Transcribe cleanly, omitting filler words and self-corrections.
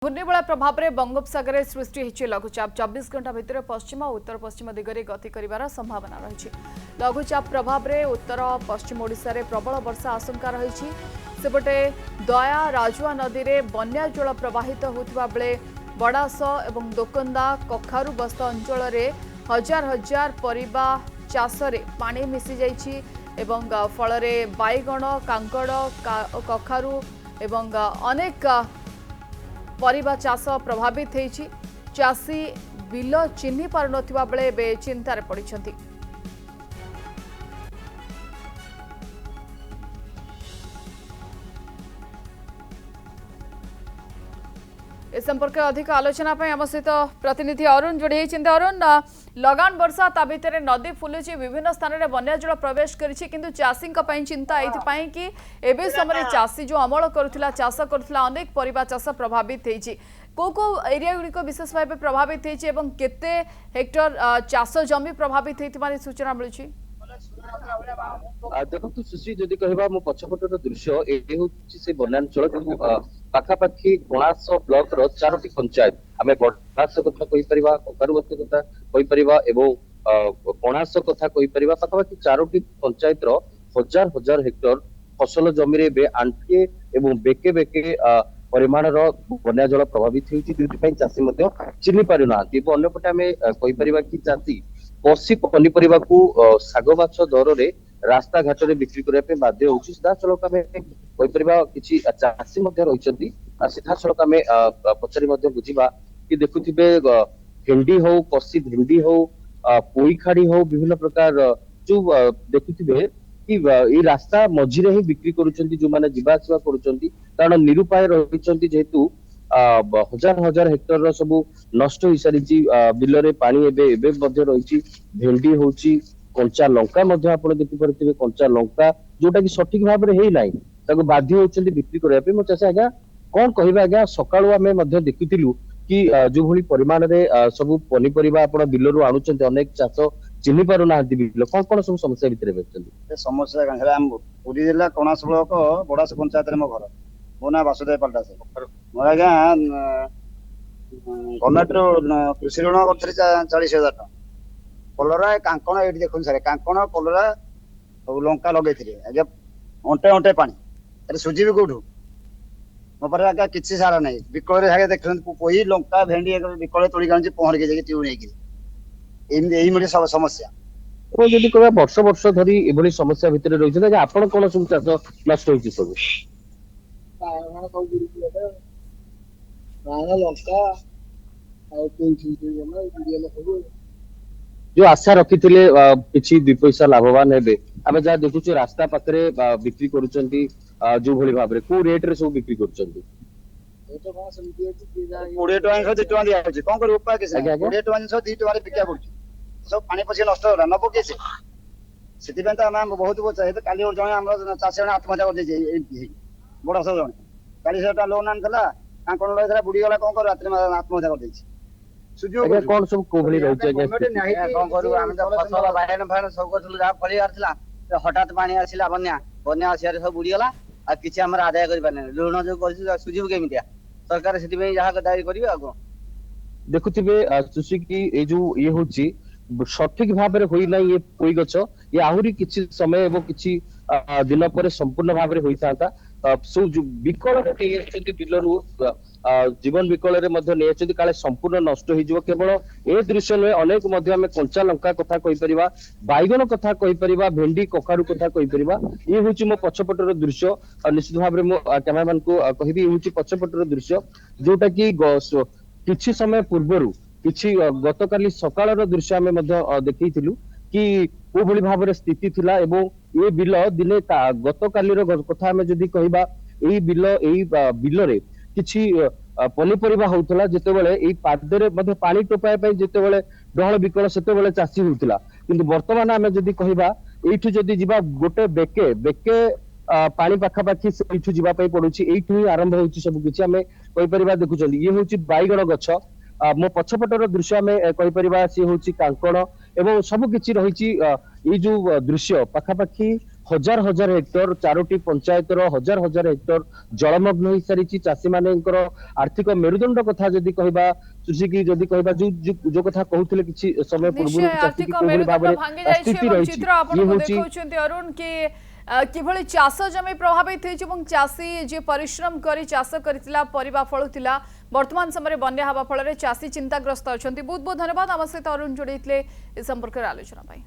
घूर्णिबलय प्रभाव में बंगोपसागर में सृष्टि होती लघुचाप 24 घंटा भितर पश्चिम और उत्तर पश्चिम दिगरे गति कर संभावना रही। लघुचाप प्रभाव में उत्तर पश्चिम ओडिशा रे प्रबल वर्षा आशंका रही। सेपटे दया राजुआ नदी में बन्या जल प्रवाहित होता बेले बड़ास और दोकंदा कखारू बस्त अंचल में हजार हजार परिबा चाष पानी मिसी जाइछि एवं फल बैगण कांकड़ कखारू एवं अनेक परिबा चाष प्रभावित होइछि। चाषी बिल चिन्हि पारु नथिबा बेले एबे चिंतार पड़िछन्ति। ए संपर्क अधिक आलोचना आम सहित प्रतिनिधि अरुण जोड़ी होती। अरुण, लगान वर्षा ता भितर नदी फुलुची विभिन्न स्थान में बन्या जल प्रवेश करिछि किंतु चाषी चिंता एथि कि एबे समय चाषी जो अमल करुथिला चाष करुथिला अनेक परिबा चाष प्रभावित होइछि। को एरिया गुड़िक विशेष भाव प्रभावित होइछि एवं केते हेक्टर चाष जमी प्रभावित होइथिबार सूचना मिलुछि। देखो सुशी जदि कहबा मो पछपटर दृश्य ए होछि से वनांचल पाखापाखि कोणास ब्लॉक रो 4टी पंचायत आमे कोणास कथा कहि परिबा ककारुवत कथा कहि परिबा एवं कोणास कथा कहि परिबा पाखापाखि 4टी पंचायत रो हजार हजार हेक्टर फसल जमी रे बे आंठे एवं बेके बेके परिमाण रो वन्या जल प्रभावित होछि। दुति पई चासी मध्ये चिन्हि पारु नांती एवं अन्यपटे आमे कहि परिबा कि चासी पशि पनीपरिबा को साग माछ दर रे रास्ता घाट रे बिक्री करबा पे बाध्य होछि। सीधा सड़क आमे कहि परिबा किछि चासी मध्ये रहिसंती सीधा सड़क आमे पचरी मध्ये बुझिबा कि देखुथिबे भेंडी हो पशि भेंडी हो पोई खाड़ी हो विभिन्न प्रकार जो देखुथिबे कि ई रास्ता मझिरे ही बिक्री करूचंती जो माने जिबा आसीबा करूचंती कारण निरुपाय रहिसंती जेहेतु हजार हजार हेक्टर सब नष्ट हो सारी बिल रे पानी एबे मध्ये रही। भेंडी होची कंचा लंका मध्ये आपण देखि परथिबे कंचा लंका जोटा कि सठिक भाव रे हेई नाही ताको बाध्य होचंती बिक्री करबा पे। मो चाचा आगा कोन कहिबा आगा सकाळु आमे मध्ये देखितिलु कि जो भली परिमाण रे सब पनीपरिबा आपण बिल रु आनुचंती अनेक चाष चिन्हि पारु नाहंती बिल कोन सब समस्या भितरे बेचंती। समस्या हेला पुरी जिला कोणास ब्लॉक बड़ास पंचायत रे मो घर मो ना वासुदेव पाल्टा से मोर आज्ञा गवर्नमेंट रो कृषि ऋण करथि 40,000 टका कलरा कांकण एठी देखुन सर कांकण कलरा लंका लगेथिले आज्ञा ओंटे ओंटे पानी अरे सुजी भी कोठू मो पर आज्ञा किछि सारा नै बिकळ रे हागे देखुन कोई लंका भेंडी बिकळ तोड़ी गांची पहर के जाके ट्यून हेकी एही मोटे सब समस्या ओ जदि कहबा वर्ष वर्ष धरी एभली समस्या भितरे रहिछ जे आपण कोन सब चाष नष्ट होइछि सब जो आशा रखी किसी 2 पैसा लाभवान हेबे आमे जा देखुछु रास्ता पाखरे बिक्री करूचंती जो भली भाव रे को रेट रे सब बिक्री करूचंती 20 टका 2 टका दिया होछि कोन कर उपाय के 20 टका 2 टका रे बिक्या पड़छि सब पानी पछे नष्ट होला नबो केसे सेति बेन त हम बहुत बचा हे त काली और जणे हमरा चासे जणे आत्महत्या कर दे बड़ा सब जणे 40,000 लोन आनथला कांकण लइथला बुडी गला कोन कर रात्रि आत्महत्या कर देछि सुजो अगे कोन सब कोभली रहै छै कोन करू हम त फसल बायन फायन सब करथलु जा फली आरथला हठात पानी आसिला बन्या आसियारे सब बुडी गला आ किछि हमरा आदाय करि पाने लोन जो करछि सुजिब केमितिया सरकार सेति पे जहा दायी करिवे आगो देखुथिबे सुशी की ए जो ये होछि सठिक भाव रे होई नै ये कोई गछ ये आहुरी किछि समय एवं किछि दिन पर संपूर्ण भाव रे होई थाता सो जो विकल रे बिलरु जीवन विकल रे मध्ये नेचति काले संपूर्ण नष्ट होई जिवो केवल ए दृश्य में अनेक मध्ये हमें कंचा लंका कथा कहि परिबा बैगन कथा कहि परिबा भेंडी कखारू कथा कहि परिबा ये होची मो पछपटर दृश्य निश्चित भाव रे मो कैमरामैन को कहिबी होची पछपटर दृश्य जोटा कि किछि समय पूर्वरु किछि गतकाली सकाळर दृश्य हमें मध्ये देखैथिलु कि को भली भाव रे स्थिति थिला एवं ये बिल दिने गतकाली रो कथा हमें जदी कहिबा एई बिल रे किछि पनीपरिबा होउतला जेते बेले एई पाद रे मध्ये पानी टोपाय पय जेते बेले डहळ बिकळ सेते बेले चासी होउतला किंतु वर्तमान हमें जदी कहिबा एइठु जदी जिबा गोटे बेके पानी पाखा पाखी एइठु जिबा पय पडुची एइठु ही आरंभ होउची सब किछि हमें कहि परिबा देखुचली ये होउची बैगण गछ मो पछपटर दृश्य आमे कहि परिबा सी होउची कांकण एवं सब किछि रहिची ए जो दृश्य पाखापाखि हजार हजार हेक्टर 4टी पंचायतर हजार हजार हेक्टर जलमग्न हो सारी चाषी मानकर आर्थिक मेरुदंड कथा जदि कहबा सुशीकी जदि कहबा जो कथा कहउथिले किछि समय पूर्व निश्चय आर्थिक मेरुदंड भांगी जाइछि एवं चित्र आपण को देखौछन्ती अरुण के किभଳି चाष जमी प्रभावित होइछि एवं चाषी जे परिश्रम करी चाष करथिला परिबा फळुथिला वर्तमान समय बन्या हवा फଳରେ चाषी चिंताग्रस्त अछन्ती। बहुत बहुत धन्यवाद आम सहित अरुण जोड़ैथिले ए संपर्क आलोचना पाई।